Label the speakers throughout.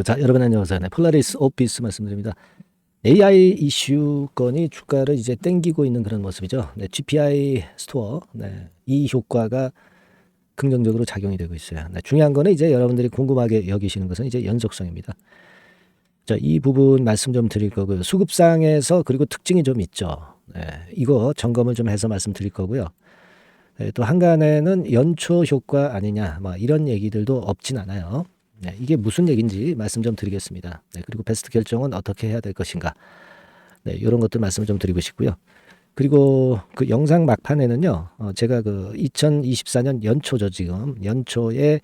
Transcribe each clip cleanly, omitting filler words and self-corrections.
Speaker 1: 자, 여러분 안녕하세요. 네, 폴라리스 오피스 말씀드립니다. AI 이슈권이 주가를 이제 땡기고 있는 그런 모습이죠. 네, GPI 스토어, 네, 이 효과가 긍정적으로 작용이 되고 있어요. 네, 중요한 거는 이제 여러분들이 궁금하게 여기시는 것은 이제 연속성입니다. 자, 이 부분 말씀 좀 드릴 거고요. 수급상에서 그리고 특징이 좀 있죠. 네, 이거 점검을 좀 해서 말씀드릴 거고요. 네, 또 한간에는 연초 효과 아니냐, 뭐 이런 얘기들도 없진 않아요. 네, 이게 무슨 얘기인지 말씀 좀 드리겠습니다. 네, 그리고 베스트 결정은 어떻게 해야 될 것인가. 네, 이런 것들 말씀 좀 드리고 싶고요. 그리고 그 영상 막판에는요, 제가 그 2024년 연초죠, 지금. 연초에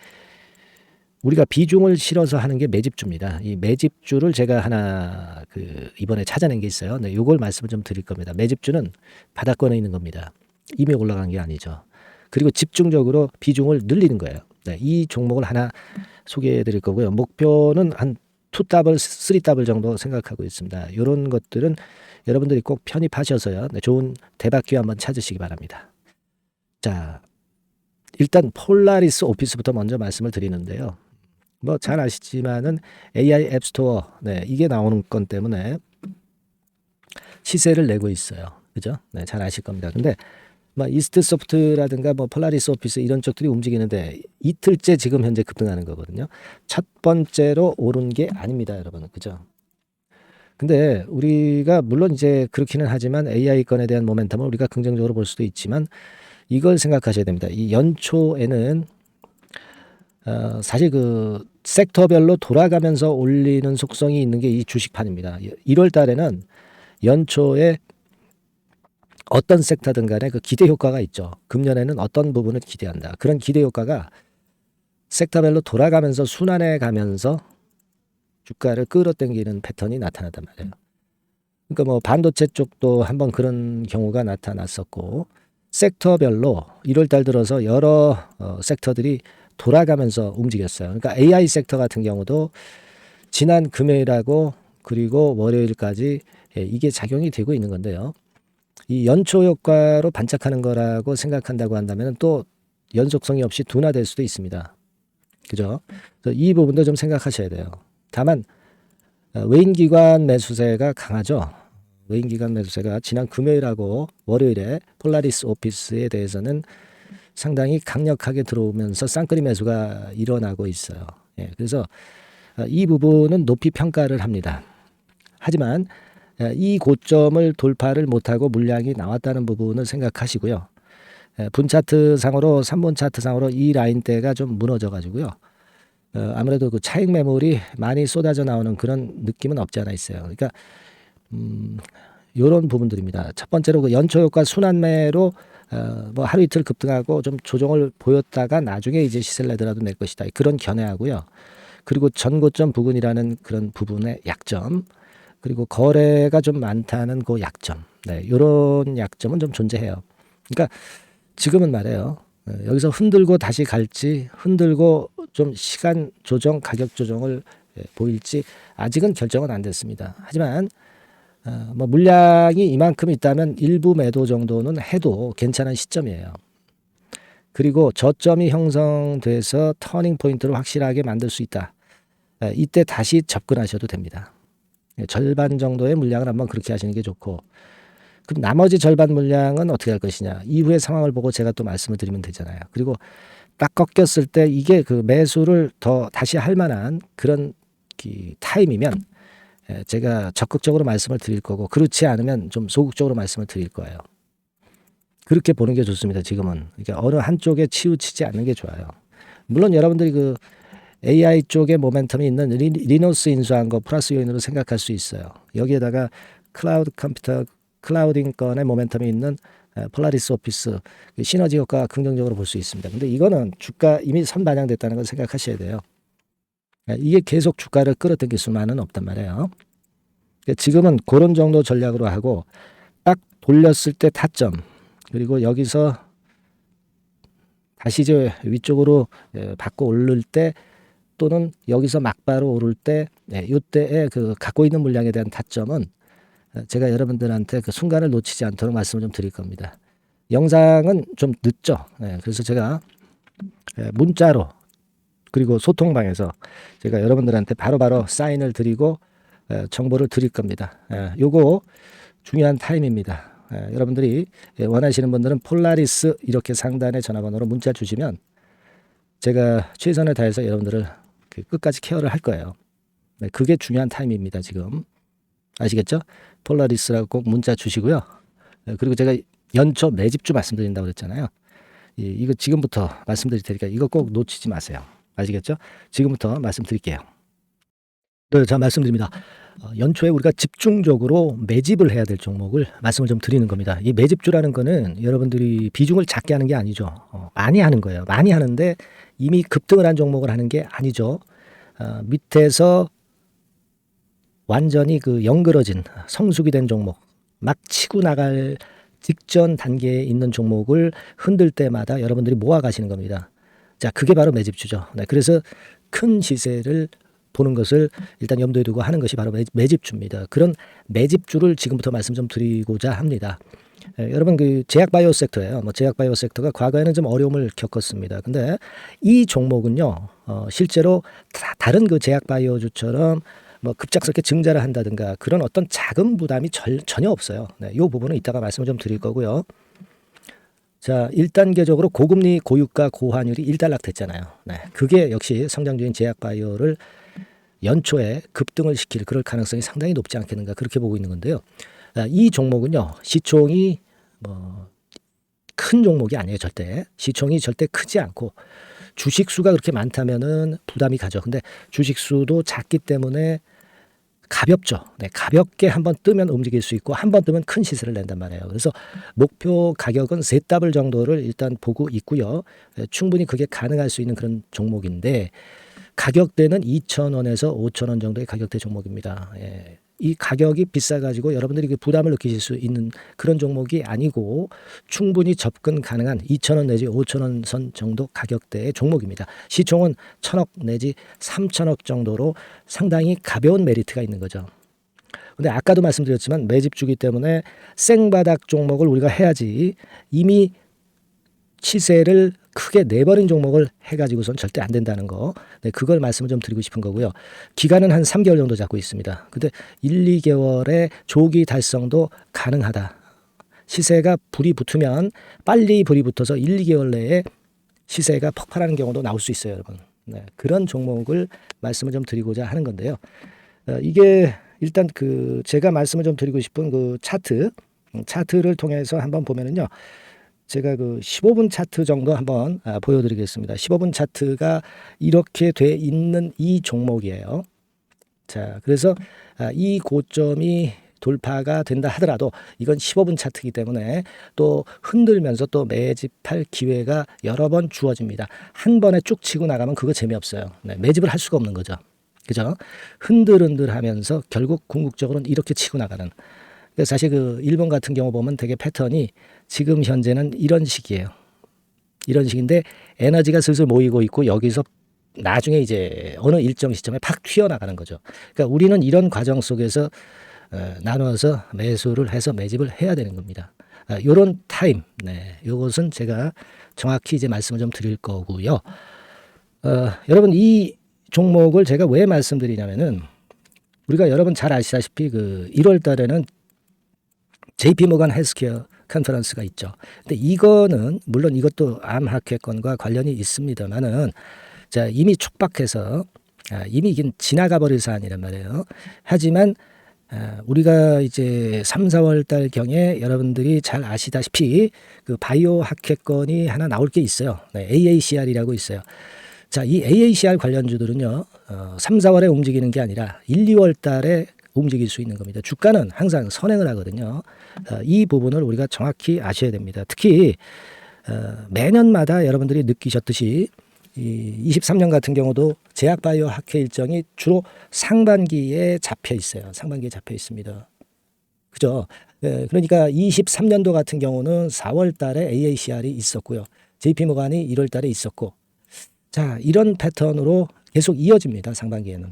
Speaker 1: 우리가 비중을 실어서 하는 게 매집주입니다. 이 매집주를 제가 하나 그 이번에 찾아낸 게 있어요. 네, 요걸 말씀을 좀 드릴 겁니다. 매집주는 바닥권에 있는 겁니다. 이미 올라간 게 아니죠. 그리고 집중적으로 비중을 늘리는 거예요. 네, 이 종목을 하나 소개해 드릴 거고요. 목표는 한 2더블, 3더블 정도 생각하고 있습니다. 이런 것들은 여러분들이 꼭 편입하셔서요. 네, 좋은 대박기 한번 찾으시기 바랍니다. 자, 일단 폴라리스 오피스부터 먼저 말씀을 드리는데요. 뭐 잘 아시지만은 AI 앱스토어, 네, 이게 나오는 건 때문에 시세를 내고 있어요. 그죠? 네, 잘 아실 겁니다. 근데 뭐 이스트 소프트라든가 뭐 폴라리스 오피스 이런 쪽들이 움직이는데 이틀째 지금 현재 급등하는 거거든요. 첫 번째로 오른 게 아닙니다, 여러분. 그죠? 근데 우리가 물론 이제 그렇기는 하지만 AI 건에 대한 모멘텀을 우리가 긍정적으로 볼 수도 있지만 이걸 생각하셔야 됩니다. 이 연초에는 사실 그 섹터별로 돌아가면서 올리는 속성이 있는 게 이 주식판입니다. 1월 달에는 연초에 어떤 섹터든 간에 그 기대 효과가 있죠. 금년에는 어떤 부분을 기대한다. 그런 기대 효과가 섹터별로 돌아가면서 순환해 가면서 주가를 끌어당기는 패턴이 나타나단 말이에요. 그러니까 뭐 반도체 쪽도 한번 그런 경우가 나타났었고 섹터별로 1월 달 들어서 여러 섹터들이 돌아가면서 움직였어요. 그러니까 AI 섹터 같은 경우도 지난 금요일하고 그리고 월요일까지 이게 작용이 되고 있는 건데요. 이 연초 효과로 반짝하는 거라고 생각한다고 한다면 또 연속성이 없이 둔화될 수도 있습니다. 그죠? 그래서 이 부분도 좀 생각하셔야 돼요. 다만 외인기관 매수세가 강하죠. 외인기관 매수세가 지난 금요일하고 월요일에 폴라리스 오피스에 대해서는 상당히 강력하게 들어오면서 쌍끌이 매수가 일어나고 있어요. 예, 그래서 이 부분은 높이 평가를 합니다. 하지만 이 고점을 돌파를 못하고 물량이 나왔다는 부분을 생각하시고요. 분 차트 상으로 3분 차트 상으로 이 라인대가 좀 무너져 가지고요. 아무래도 그 차익 매물이 많이 쏟아져 나오는 그런 느낌은 없지 않아 있어요. 그러니까 요런 부분들입니다. 첫 번째로 그 연초 효과 순환매로 뭐 하루 이틀 급등하고 좀 조정을 보였다가 나중에 이제 시세를 내더라도 낼 것이다. 그런 견해하고요. 그리고 전고점 부근이라는 그런 부분의 약점, 그리고 거래가 좀 많다는 그 약점, 네, 이런 약점은 좀 존재해요. 그러니까 지금은 말이에요. 여기서 흔들고 다시 갈지, 흔들고 좀 시간 조정, 가격 조정을 보일지 아직은 결정은 안 됐습니다. 하지만 뭐 물량이 이만큼 있다면 일부 매도 정도는 해도 괜찮은 시점이에요. 그리고 저점이 형성돼서 터닝 포인트를 확실하게 만들 수 있다. 이때 다시 접근하셔도 됩니다. 절반 정도의 물량을 한번 그렇게 하시는 게 좋고, 그럼 나머지 절반 물량은 어떻게 할 것이냐. 이후의 상황을 보고 제가 또 말씀을 드리면 되잖아요. 그리고 딱 꺾였을 때 이게 그 매수를 더 다시 할 만한 그런 타임이면 제가 적극적으로 말씀을 드릴 거고, 그렇지 않으면 좀 소극적으로 말씀을 드릴 거예요. 그렇게 보는 게 좋습니다. 지금은. 그러니까 어느 한쪽에 치우치지 않는 게 좋아요. 물론 여러분들이 그 AI 쪽에 모멘텀이 있는 리노스 인수한 거 플러스 요인으로 생각할 수 있어요. 여기에다가 클라우드 컴퓨터, 클라우딩 건의 모멘텀이 있는 폴라리스 오피스 시너지 효과 긍정적으로 볼 수 있습니다. 근데 이거는 주가 이미 선반영됐다는 걸 생각하셔야 돼요. 이게 계속 주가를 끌어당길 수만은 없단 말이에요. 지금은 그런 정도 전략으로 하고 딱 돌렸을 때 타점, 그리고 여기서 다시 이제 위쪽으로 바꿔 오를 때 또는 여기서 막바로 오를 때 이때에 그 갖고 있는 물량에 대한 타점은 제가 여러분들한테 그 순간을 놓치지 않도록 말씀을 좀 드릴 겁니다. 영상은 좀 늦죠. 그래서 제가 문자로 그리고 소통방에서 제가 여러분들한테 바로바로 사인을 드리고 정보를 드릴 겁니다. 요거 중요한 타임입니다. 여러분들이 원하시는 분들은 폴라리스 이렇게 상단에 전화번호로 문자 주시면 제가 최선을 다해서 여러분들을 끝까지 케어를 할 거예요. 네, 그게 중요한 타임입니다. 지금 아시겠죠? 폴라리스라고 꼭 문자 주시고요. 그리고 제가 연초 매집주 말씀드린다고 그랬잖아요. 이거 지금부터 말씀드릴 테니까 이거 꼭 놓치지 마세요. 아시겠죠? 지금부터 말씀드릴게요. 네, 자 말씀드립니다. 연초에 우리가 집중적으로 매집을 해야 될 종목을 말씀을 좀 드리는 겁니다. 이 매집주라는 거는 여러분들이 비중을 작게 하는 게 아니죠. 많이 하는 거예요. 많이 하는데 이미 급등을 한 종목을 하는 게 아니죠. 밑에서 완전히 영그러진 성숙이 된 종목, 막 치고 나갈 직전 단계에 있는 종목을 흔들 때마다 여러분들이 모아 가시는 겁니다. 자, 그게 바로 매집주죠. 네, 그래서 큰 시세를 보는 것을 일단 염두에 두고 하는 것이 바로 매집주입니다. 그런 매집주를 지금부터 말씀 좀 드리고자 합니다. 여러분 제약바이오 섹터예요. 제약바이오 섹터가 과거에는 좀 어려움을 겪었습니다. 근데 이 종목은요, 실제로 다른 제약바이오주처럼 급작스럽게 증자를 한다든가 그런 어떤 자금 부담이 전혀 없어요. 네, 이 부분은 이따가 말씀을 좀 드릴 거고요. 자, 1단계적으로 고금리, 고유가, 고환율이 일단락됐잖아요. 네, 그게 역시 성장주인 제약바이오를 연초에 급등을 시킬 그럴 가능성이 상당히 높지 않겠는가 그렇게 보고 있는 건데요. 이 종목은요, 시총이 큰 종목이 아니에요. 절대 시총이 절대 크지 않고 주식 수가 그렇게 많다면은 부담이 가죠. 근데 주식 수도 작기 때문에 가볍죠. 네, 가볍게 한번 뜨면 움직일 수 있고 한번 뜨면 큰 시세를 낸단 말이에요. 그래서 목표 가격은 세 더블 정도를 일단 보고 있고요. 충분히 그게 가능할 수 있는 그런 종목인데 가격대는 2,000원에서 5,000원 정도의 가격대 종목입니다. 이 가격이 비싸가지고 여러분들이 부담을 느끼실 수 있는 그런 종목이 아니고 충분히 접근 가능한 2,000원 내지 5,000원 선 정도 가격대의 종목입니다. 시총은 1,000억 내지 3,000억 정도로 상당히 가벼운 메리트가 있는 거죠. 근데 아까도 말씀드렸지만 매집주기 때문에 생바닥 종목을 우리가 해야지 이미 시세를 크게 내버린 종목을 해가지고선 절대 안 된다는 거. 네, 그걸 말씀을 좀 드리고 싶은 거고요. 기간은 한 3개월 정도 잡고 있습니다. 근데 1, 2개월의 조기 달성도 가능하다. 시세가 불이 붙으면 빨리 불이 붙어서 1, 2개월 내에 시세가 폭발하는 경우도 나올 수 있어요, 여러분. 네, 그런 종목을 말씀을 좀 드리고자 하는 건데요. 이게 일단 제가 말씀을 좀 드리고 싶은 차트를 통해서 한번 보면은요. 제가 15분 차트 정도 한번 보여드리겠습니다. 15분 차트가 이렇게 돼 있는 이 종목이에요. 자, 그래서 이 고점이 돌파가 된다 하더라도 이건 15분 차트이기 때문에 또 흔들면서 또 매집할 기회가 여러 번 주어집니다. 한 번에 쭉 치고 나가면 그거 재미없어요. 네, 매집을 할 수가 없는 거죠. 그죠? 흔들흔들하면서 결국 궁극적으로는 이렇게 치고 나가는. 사실 일본 같은 경우 보면 되게 패턴이 지금 현재는 이런 식이에요. 이런 식인데 에너지가 슬슬 모이고 있고 여기서 나중에 이제 어느 일정 시점에 팍 튀어나가는 거죠. 그러니까 우리는 이런 과정 속에서 나눠서 매수를 해서 매집을 해야 되는 겁니다. 요런 타임, 네, 요것은 제가 정확히 이제 말씀을 좀 드릴 거고요. 여러분 이 종목을 제가 왜 말씀드리냐면은 우리가 여러분 잘 아시다시피 1월 달에는 JP모간 헬스케어 컨퍼런스가 있죠. 근데 이거는 물론 이것도 암 학회권과 관련이 있습니다만은 자 이미 촉박해서 이미 이게 지나가 버릴 사안이란 말이에요. 하지만 우리가 이제 3, 4월 달 경에 여러분들이 잘 아시다시피 바이오 학회권이 하나 나올 게 있어요. 네, AACR이라고 있어요. 자, 이 AACR 관련주들은요, 3, 4월에 움직이는 게 아니라 1, 2월 달에 움직일 수 있는 겁니다. 주가는 항상 선행을 하거든요. 이 부분을 우리가 정확히 아셔야 됩니다. 특히 매년마다 여러분들이 느끼셨듯이 23년 같은 경우도 제약바이오 학회 일정이 주로 상반기에 잡혀 있어요. 상반기에 잡혀 있습니다. 그죠? 그러니까 23년도 같은 경우는 4월 달에 AACR이 있었고요. JP모간이 1월 달에 있었고 자, 이런 패턴으로 계속 이어집니다. 상반기에는.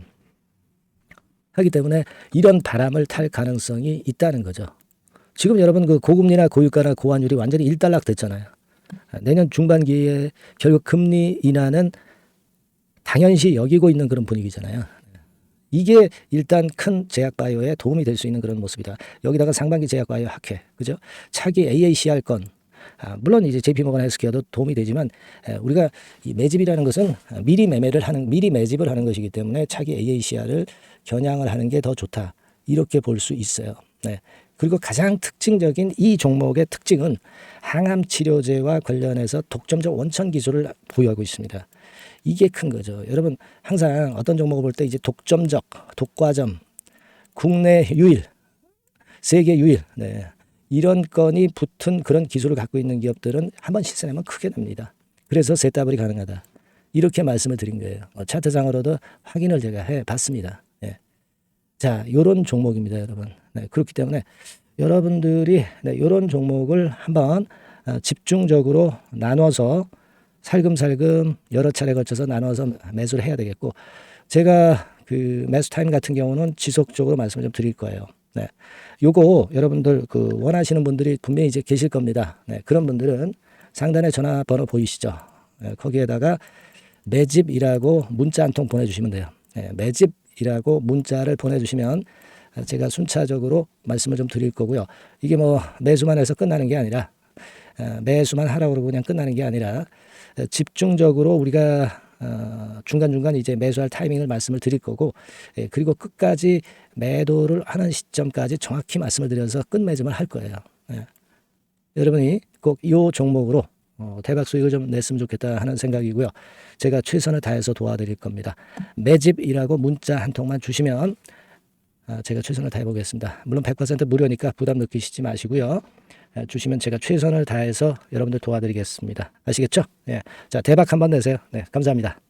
Speaker 1: 하기 때문에 이런 바람을 탈 가능성이 있다는 거죠. 지금 여러분 고금리나 고유가나 고환율이 완전히 일단락 됐잖아요. 내년 중반기에 결국 금리 인하는 당연시 여기고 있는 그런 분위기잖아요. 이게 일단 큰 제약바이오에 도움이 될 수 있는 그런 모습이다. 여기다가 상반기 제약바이오 학회, 그죠? 차기 AACR 건, 물론 이제 JP모건 헬스케어도 도움이 되지만 우리가 이 매집이라는 것은 미리 매집을 하는 것이기 때문에 차기 AACR을 겨냥을 하는 게 더 좋다. 이렇게 볼 수 있어요. 네. 그리고 가장 특징적인 이 종목의 특징은 항암 치료제와 관련해서 독점적 원천 기술을 보유하고 있습니다. 이게 큰 거죠. 여러분 항상 어떤 종목을 볼 때 이제 독점적, 독과점, 국내 유일, 세계 유일, 네. 이런 건이 붙은 그런 기술을 갖고 있는 기업들은 한번 시세내면 크게 납니다. 그래서 세따블이 가능하다. 이렇게 말씀을 드린 거예요. 차트상으로도 확인을 제가 해봤습니다. 네. 자, 요런 종목입니다, 여러분. 네, 그렇기 때문에 여러분들이 이런 종목을 한번 집중적으로 나눠서 살금살금 여러 차례 걸쳐서 나눠서 매수를 해야 되겠고, 제가 그 매수 타임 같은 경우는 지속적으로 말씀을 좀 드릴 거예요. 네. 요거 여러분들 그 원하시는 분들이 분명히 이제 계실 겁니다. 네. 그런 분들은 상단에 전화번호 보이시죠? 네. 거기에다가 매집이라고 문자 한 통 보내주시면 돼요. 네. 매집이라고 문자를 보내주시면 제가 순차적으로 말씀을 좀 드릴 거고요. 이게 뭐 매수만 해서 끝나는 게 아니라 매수만 하라고 그러고 그냥 끝나는 게 아니라 집중적으로 우리가 중간중간 이제 매수할 타이밍을 말씀을 드릴 거고, 그리고 끝까지 매도를 하는 시점까지 정확히 말씀을 드려서 끝매집을 할 거예요. 여러분이 꼭 이 종목으로 대박 수익을 좀 냈으면 좋겠다 하는 생각이고요. 제가 최선을 다해서 도와드릴 겁니다. 매집이라고 문자 한 통만 주시면 제가 최선을 다해 보겠습니다. 물론 100% 무료니까 부담 느끼시지 마시고요. 주시면 제가 최선을 다해서 여러분들 도와드리겠습니다. 아시겠죠? 예. 자, 대박 한번 내세요. 네, 감사합니다.